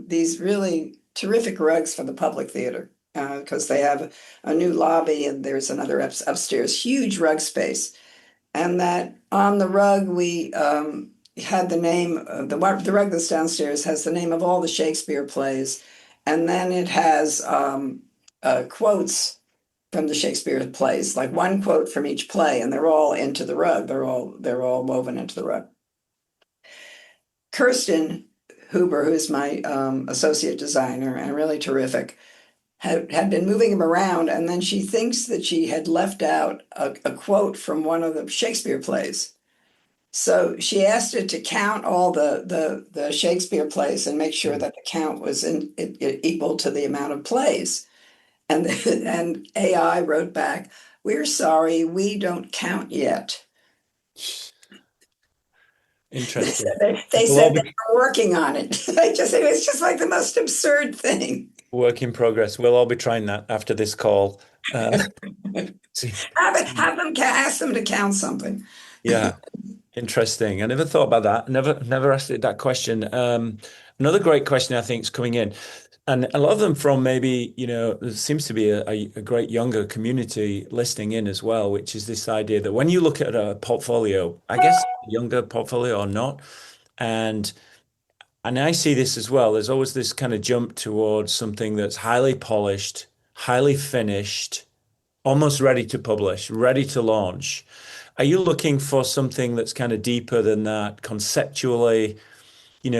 these really terrific rugs for the public theater because they have a new lobby and there's another upstairs, huge rug space. And that on the rug, we had the name of the rug that's downstairs has the name of all the Shakespeare plays. And then it has quotes from the Shakespeare plays, like one quote from each play, and they're all into the rug. They're all woven into the rug. Kirsten Huber, who's my associate designer and really terrific, had been moving him around, and then she thinks that she had left out a quote from one of the Shakespeare plays. So she asked it to count all the Shakespeare plays and make sure that the count was equal to the amount of plays. And and AI wrote back, "We're sorry, we don't count yet." They said interesting. they We'll all said they be were working on it. It was just like the most absurd thing. work in progress. We'll all be trying that after this call. See, Ask them to count something. yeah. Interesting. I never thought about that. Never asked it that question. Another great question I think is coming in, and a lot of them from maybe, there seems to be a great younger community listening in as well, which is this idea that when you look at a portfolio, I guess younger portfolio or not, and I see this as well. There's always this kind of jump towards something that's highly polished, highly finished, almost ready to publish, ready to launch. Are you looking for something that's kind of deeper than that conceptually? Do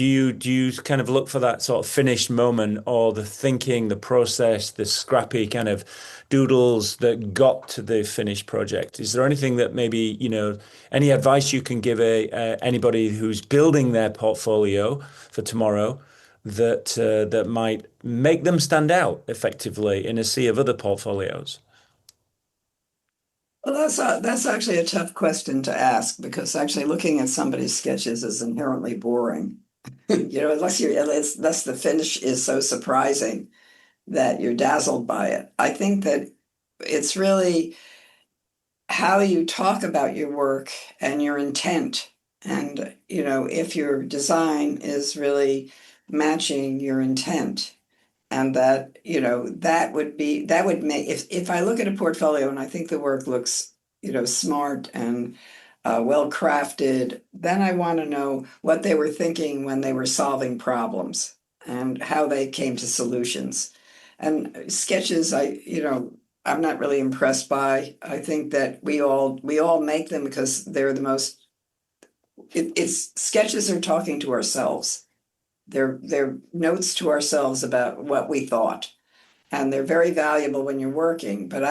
you kind of look for that sort of finished moment or the thinking, the process, the scrappy kind of doodles that got to the finished project? Is there anything that maybe, any advice you can give anybody who's building their portfolio for tomorrow that might make them stand out effectively in a sea of other portfolios? Well, that's actually a tough question to ask because actually looking at somebody's sketches is inherently boring. Unless the finish is so surprising that you're dazzled by it. I think that it's really how you talk about your work and your intent. And, if your design is really matching your intent, and that would make, if I look at a portfolio and I think the work looks, smart and well crafted, then I want to know what they were thinking when they were solving problems and how they came to solutions. And sketches, I'm not really impressed by. I think that we all make them because they're the most. It's sketches are talking to ourselves. They're notes to ourselves about what we thought. And they're very valuable when you're working, but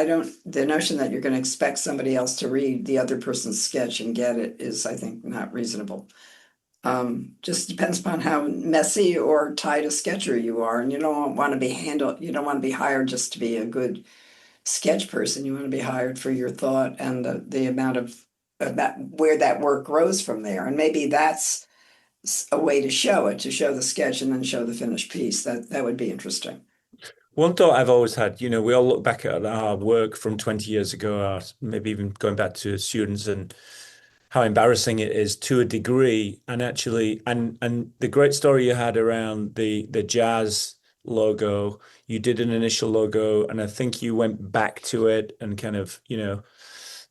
the notion that you're going to expect somebody else to read the other person's sketch and get it is, I think, not reasonable. Just depends upon how messy or tight a sketcher you are. And you don't want to you don't want to be hired just to be a good sketch person. You want to be hired for your thought and the amount of that where that work grows from there. And maybe that's a way to show it, to show the sketch and then show the finished piece. That would be interesting. One thought I've always had, we all look back at our work from 20 years ago, or maybe even going back to students and how embarrassing it is to a degree. And actually, and the great story you had around the jazz logo, you did an initial logo, and I think you went back to it and kind of,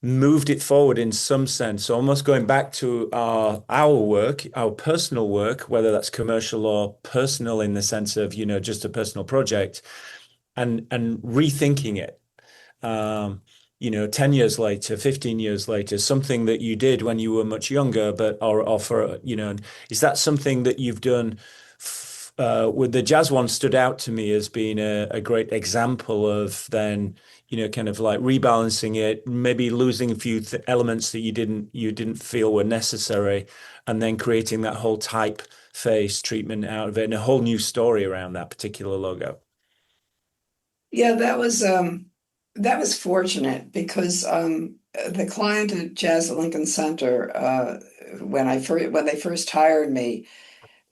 moved it forward in some sense, almost going back to our work, our personal work, whether that's commercial or personal in the sense of, just a personal project, and rethinking it. 10 years later, 15 years later, something that you did when you were much younger, but or for, is that something that you've done? With the jazz one stood out to me as being a great example of then, kind of like rebalancing it, maybe losing a few elements that you didn't feel were necessary, and then creating that whole typeface treatment out of it and a whole new story around that particular logo. Yeah, that was fortunate because the client at Jazz at Lincoln Center, when they first hired me,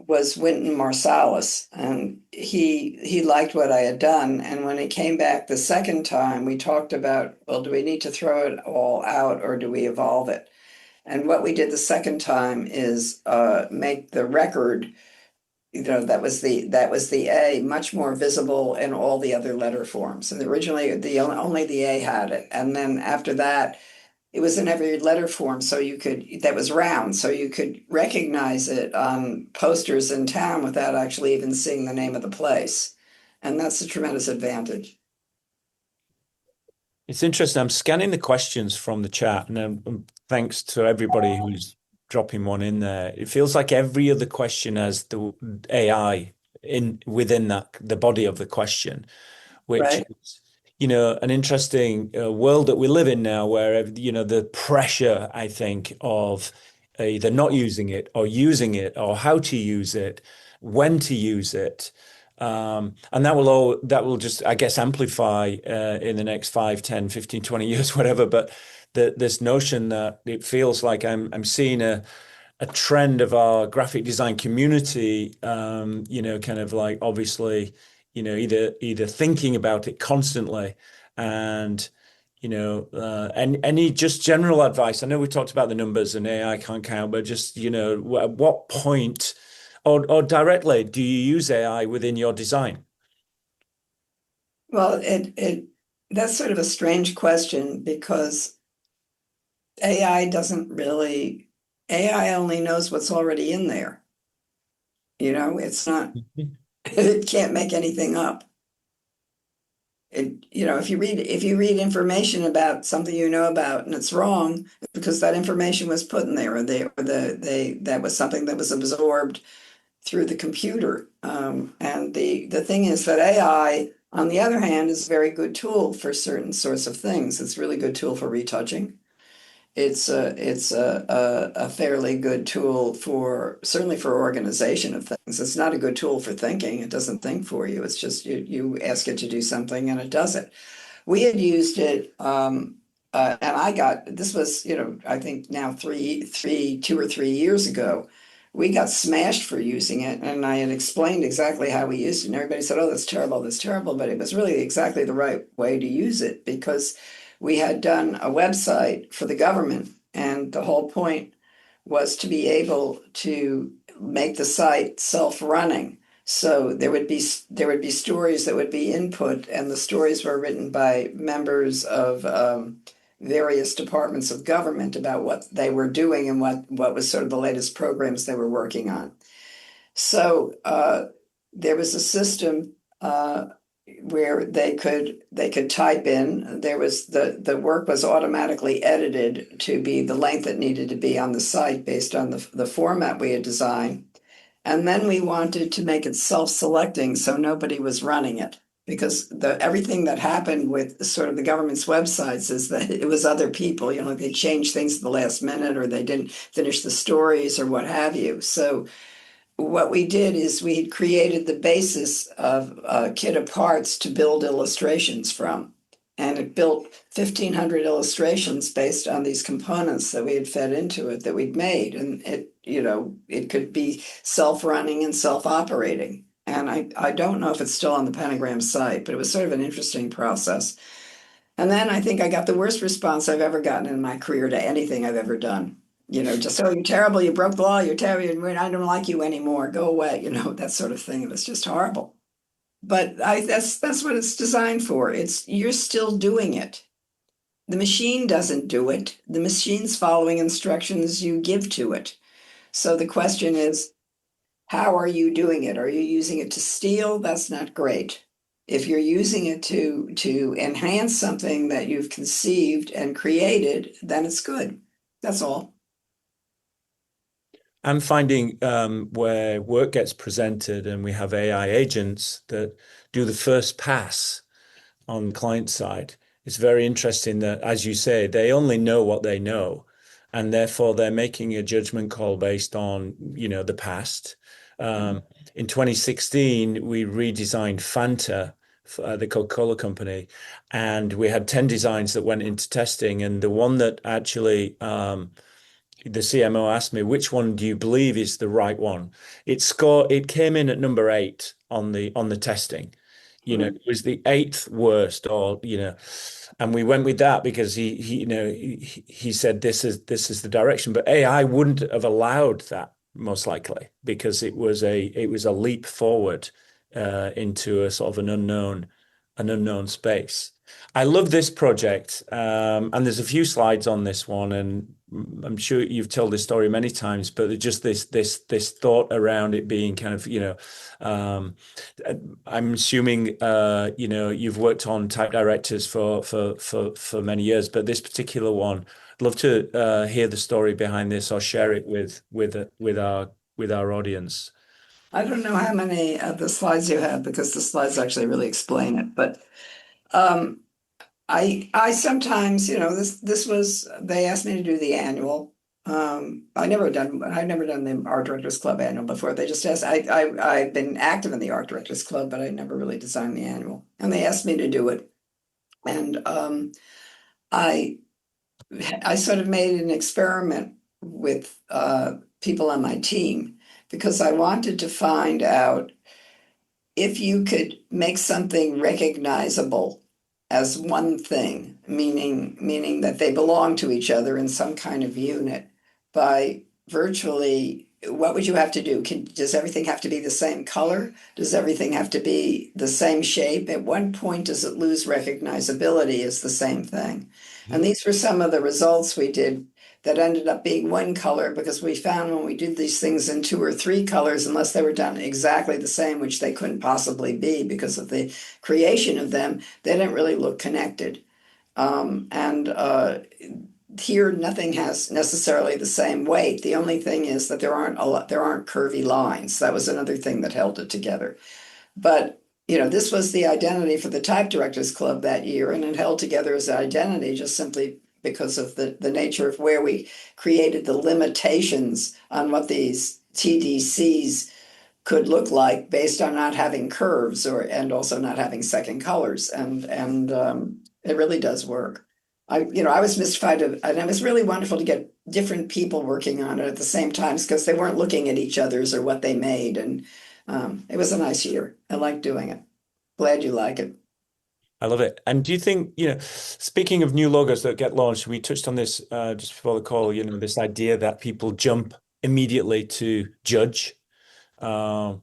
was Wynton Marsalis, and he liked what I had done. And when he came back the second time, we talked about, well, do we need to throw it all out or do we evolve it? And what we did the second time is make the record, that was the A, much more visible in all the other letter forms. And originally, only the A had it, and then after that, it was in every letter form, so that was round, so you could recognize it on posters in town without actually even seeing the name of the place. And that's a tremendous advantage. It's interesting. I'm scanning the questions from the chat, and thanks to everybody who's dropping one in there. It feels like every other question has the AI in within that the body of the question, which Right. is, an interesting world that we live in now, where the pressure, I think, of either not using it, or how to use it, when to use it. And that will just, I guess, amplify in the next 5, 10, 15, 20 years, whatever. But this notion that it feels like I'm seeing a trend of our graphic design community, kind of like obviously, either thinking about it constantly and and any just general advice. I know we talked about the numbers and AI can't count, but just, at what point or directly do you use AI within your design? Well, that's sort of a strange question because AI only knows what's already in there. It's not, it can't make anything up. if you read information about something you know about and it's wrong, it's because that information was put in there, that was something that was absorbed through the computer. And the thing is that AI, on the other hand, is a very good tool for certain sorts of things. It's a really good tool for retouching. It's a fairly good tool for certainly for organization of things. It's not a good tool for thinking. It doesn't think for you. It's just you ask it to do something and it does it. We had used it, and I got this was, I think now 2 or 3 years ago. We got smashed for using it, and I had explained exactly how we used it, and everybody said, "Oh, that's terrible, that's terrible." But it was really exactly the right way to use it because we had done a website for the government, and the whole point was to be able to make the site self-running. So there would be stories that would be input, and the stories were written by members of various departments of government about what they were doing and what was sort of the latest programs they were working on. So there was a system where they could type in. There was the work was automatically edited to be the length it needed to be on the site based on the format we had designed. And then we wanted to make it self-selecting so nobody was running it. Because everything that happened with sort of the government's websites is that it was other people, they changed things at the last minute or they didn't finish the stories or what have you. So what we did is we had created the basis of a kit of parts to build illustrations from. And it built 1,500 illustrations based on these components that we had fed into it that we'd made. And it could be self-running and self-operating. And I don't know if it's still on the Pentagram site, but it was sort of an interesting process. And then I think I got the worst response I've ever gotten in my career to anything I've ever done. Just, "Oh, you're terrible, you broke the law, you're terrible, I don't like you anymore, go away," that sort of thing. It was just horrible. But that's what it's designed for. You're still doing it. The machine doesn't do it. The machine's following instructions you give to it. So the question is, how are you doing it? Are you using it to steal? That's not great. If you're using it to enhance something that you've conceived and created, then it's good. That's all. I'm finding where work gets presented and we have AI agents that do the first pass on client side. It's very interesting that, as you say, they only know what they know, and therefore they're making a judgment call based on, the past. In 2016, we redesigned Fanta, the Coca-Cola Company, and we had 10 designs that went into testing. And the one that actually the CMO asked me, which one do you believe is the right one? It came in at number 8 on the testing. It was the 8th worst, and we went with that because he said this is the direction. But AI wouldn't have allowed that most likely because it was a leap forward into a sort of an unknown space. I love this project, and there's a few slides on this one, and I'm sure you've told this story many times, but just this thought around it being kind of, I'm assuming, you've worked on type directors for many years, but this particular one, I'd love to hear the story behind this or share it with our audience. I don't know how many of the slides you have because the slides actually really explain it, but um, I sometimes, this was, they asked me to do the annual. I'd never done the Art Directors Club annual before. They just asked, I've been active in the Art Directors Club, but I never really designed the annual. And they asked me to do it. And I I sort of made an experiment with people on my team because I wanted to find out if you could make something recognizable as one thing, meaning that they belong to each other in some kind of unit, by virtually what would you have to do? Does everything have to be the same color? Does everything have to be the same shape? At what point does it lose recognizability as the same thing? And these were some of the results we did that ended up being one color because we found when we did these things in two or three colors, unless they were done exactly the same, which they couldn't possibly be because of the creation of them, they didn't really look connected. And here, nothing has necessarily the same weight. The only thing is that there aren't curvy lines. That was another thing that held it together. But this was the identity for the Type Directors Club that year, and it held together as an identity just simply because of the nature of where we created the limitations on what these TDCs could look like based on not having curves and also not having second colors, and it really does work. I was mystified, and it was really wonderful to get different people working on it at the same time because they weren't looking at each other's or what they made, and it was a nice year. I liked doing it. Glad you like it. I love it. And do you think, speaking of new logos that get launched, we touched on this just before the call, this idea that people jump immediately to judge. Um,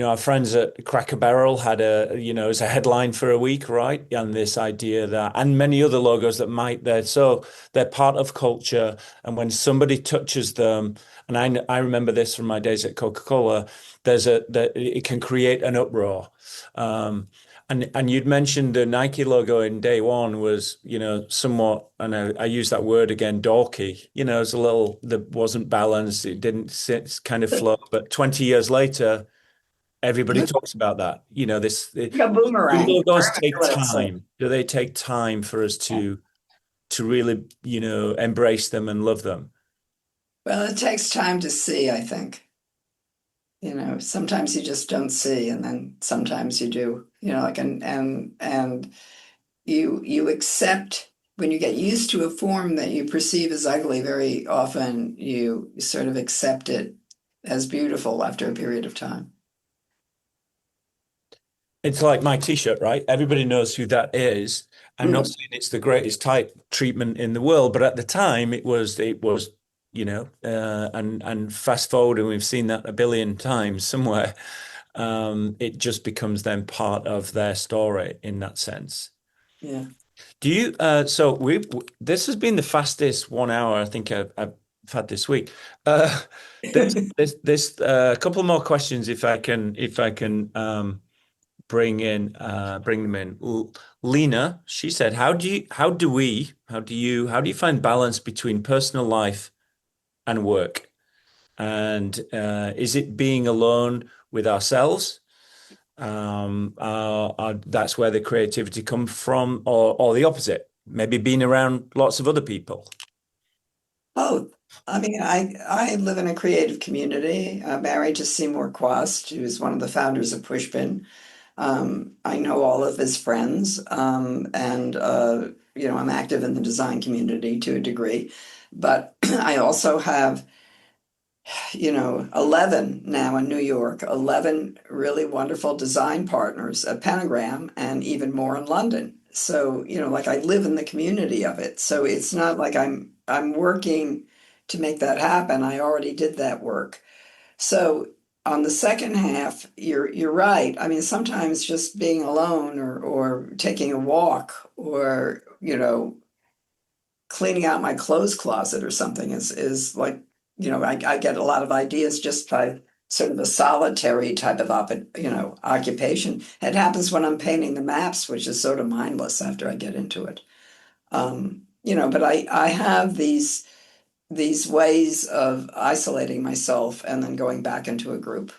our friends at Cracker Barrel had as a headline for a week, right? And this idea that, and many other logos that they're part of culture. And when somebody touches them, and I remember this from my days at Coca-Cola, that it can create an uproar. And you'd mentioned the Nike logo in day one was, somewhat, and I use that word again, dorky. It's a little that wasn't balanced. It didn't sit, kind of flow. But 20 years later, everybody Like talks about that. a boomerang. Logos That's take what it's like. time. Do they take time for us to really, embrace them and love them? Well, it takes time to see, I think. Sometimes you just don't see, and then sometimes you do. Like and you accept when you get used to a form that you perceive as ugly, very often you sort of accept it as beautiful after a period of time. It's like my t-shirt, right? Everybody knows who that is. I'm not Mhm. saying it's the greatest type treatment in the world, but at the time it was, and fast forward and we've seen that a billion times somewhere. It just becomes then part of their story in that sense. Yeah. Do you so this has been the fastest 1 hour I think I've had this week. Uh there's a couple more questions if I can bring them in. Lena, she said, how do you find balance between personal life and work? And is it being alone with ourselves? That's where the creativity comes from, or the opposite, maybe being around lots of other people. Oh, I mean, I live in a creative community, married to Seymour Quast, who's one of the founders of Pushpin. I know all of his friends, and I'm active in the design community to a degree, but I also have 11 now in New York, 11 really wonderful design partners at Pentagram, and even more in London. So, like I live in the community of it. So it's not like I'm working to make that happen. I already did that work. So on the second half, you're right. I mean, sometimes just being alone or taking a walk or, cleaning out my clothes closet or something is like, I get a lot of ideas just by sort of a solitary type of occupation. It happens when I'm painting the maps, which is sort of mindless after I get into it. But I have these ways of isolating myself and then going back into a group.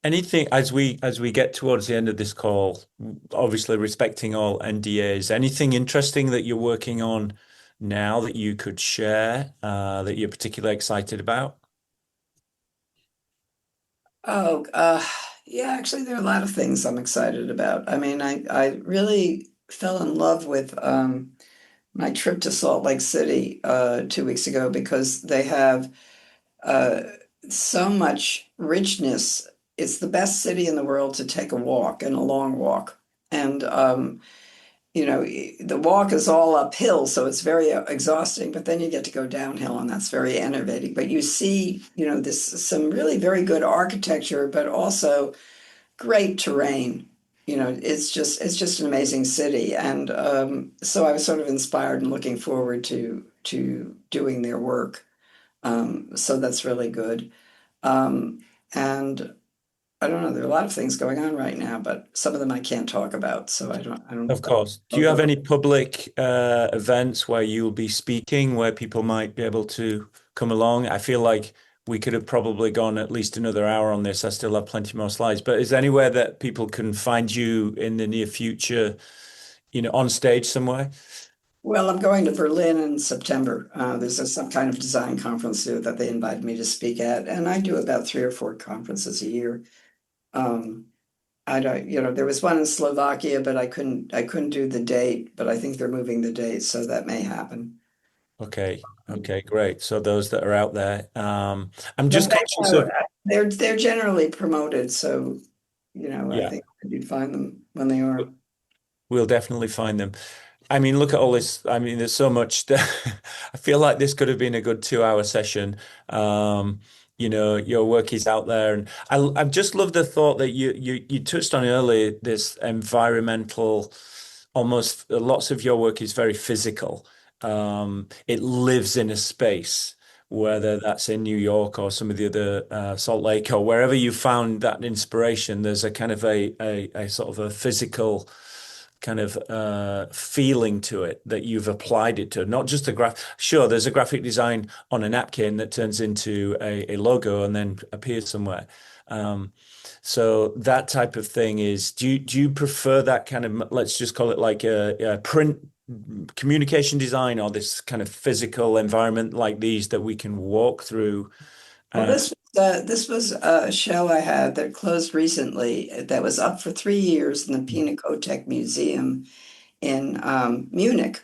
Anything as we get towards the end of this call, obviously respecting all NDAs, anything interesting that you're working on now that you could share, that you're particularly excited about? Oh, yeah, actually, there are a lot of things I'm excited about. I mean, I really fell in love with my trip to Salt Lake City 2 weeks ago because they have uh, so much richness. It's the best city in the world to take a walk and a long walk. And the walk is all uphill, so it's very exhausting, but then you get to go downhill, and that's very enervating. But you see, this some really very good architecture, but also great terrain. it's just an amazing city, and so I was sort of inspired and looking forward to doing their work. So that's really good. Um, and I don't know, there are a lot of things going on right now, but some of them I can't talk about, so I don't Of course. Do I'll you have go. any public events where you'll be speaking, where people might be able to come along? I feel like we could have probably gone at least another hour on this. I still have plenty more slides, but is there anywhere that people can find you in the near future, on stage somewhere? Well, I'm going to Berlin in September. There's some kind of design conference there that they invited me to speak at, and I do about three or four conferences a year. Um, I don't, there was one in Slovakia, but I couldn't do the date, but I think they're moving the date, so that may happen. Okay. Okay, great. So those that are out there, I'm But just conscious of, they're generally promoted, so I yeah, think you'd find them when they are. we'll definitely find them. I mean, look at all this. I mean, there's so much that I feel like this could have been a good 2 hour session. Um, your work is out there, and I just love the thought that you touched on earlier, this environmental, almost lots of your work is very physical. It lives in a space, whether that's in New York or some of the other Salt Lake or wherever you found that inspiration. There's a kind of a sort of a physical kind of feeling to it that you've applied it to, not just a graph. Sure, there's a graphic design on a napkin that turns into a logo and then appears somewhere. Um, so that type of thing is, do you prefer that kind of, let's just call it like a print communication design, or this kind of physical environment like these that we can walk through? Well, Uh, this was a show I had that closed recently that was up for 3 years in the Pinakothek Museum in Munich.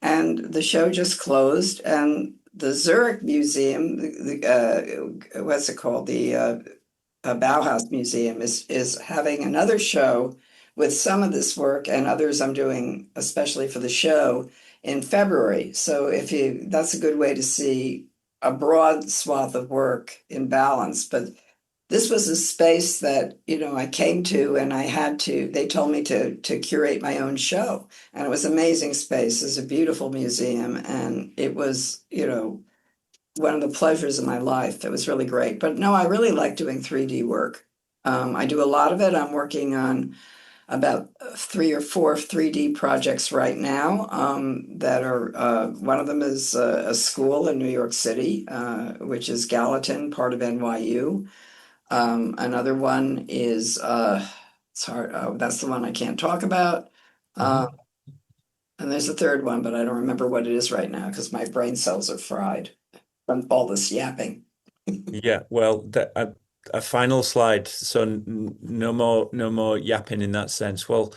And the show just closed, and the Zurich Museum, what's it called? The Bauhaus Museum is having another show with some of this work and others I'm doing especially for the show in February. So that's a good way to see a broad swath of work in balance. But this was a space that, I came to and they told me to curate my own show. And it was an amazing space. It's a beautiful museum. And it was, one of the pleasures of my life. It was really great. But no, I really like doing 3D work. I do a lot of it. I'm working on about three or four 3D projects right now that are, one of them is a school in New York City, which is Gallatin, part of NYU. Another one is, it's hard, that's the one I can't talk about. Uh, mhm. and there's a third one, but I don't remember what it is right now because my brain cells are fried from all this yapping. Yeah, well, a final slide. So no more yapping in that sense. Well,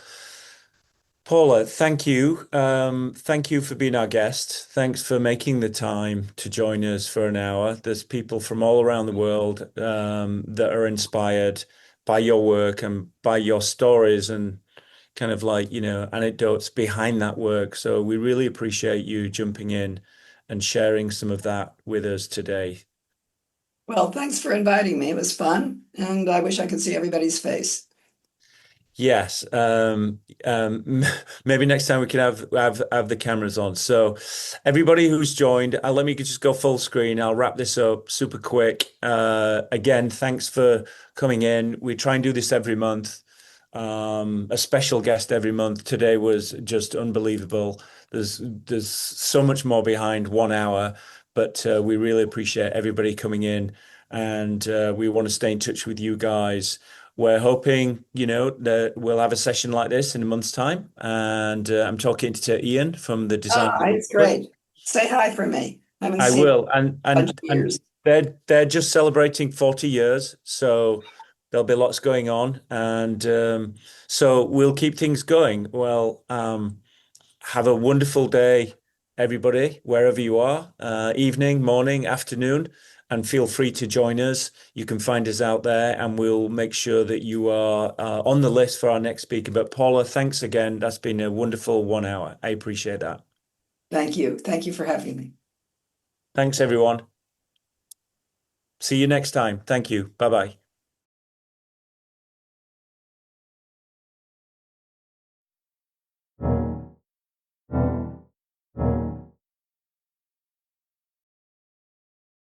Paula, thank you. Thank you for being our guest. Thanks for making the time to join us for an hour. There's people from all around the world that are inspired by your work and by your stories and kind of like, anecdotes behind that work. So we really appreciate you jumping in and sharing some of that with us today. Well, thanks for inviting me. It was fun, and I wish I could see everybody's face. Yes. Maybe next time we can have the cameras on. So everybody who's joined, let me just go full screen. I'll wrap this up super quick. Again, thanks for coming in. We try and do this every month. A special guest every month. Today was just unbelievable. There's so much more behind 1 hour, but we really appreciate everybody coming in, and we want to stay in touch with you guys. We're hoping, that we'll have a session like this in a month's time. And I'm talking to Ian from the Design Ah, Living it's Network. great. Say hi for me. I haven't I seen you will. in a bunch of And years. they're just celebrating 40 years. So there'll be lots going on. And so we'll keep things going. Well, have a wonderful day, everybody, wherever you are, evening, morning, afternoon, and feel free to join us. You can find us out there, and we'll make sure that you are on the list for our next speaker. But Paula, thanks again. That's been a wonderful 1 hour. I appreciate that. Thank you. Thank you for having me. Thanks, everyone. See you next time. Thank you. Bye bye.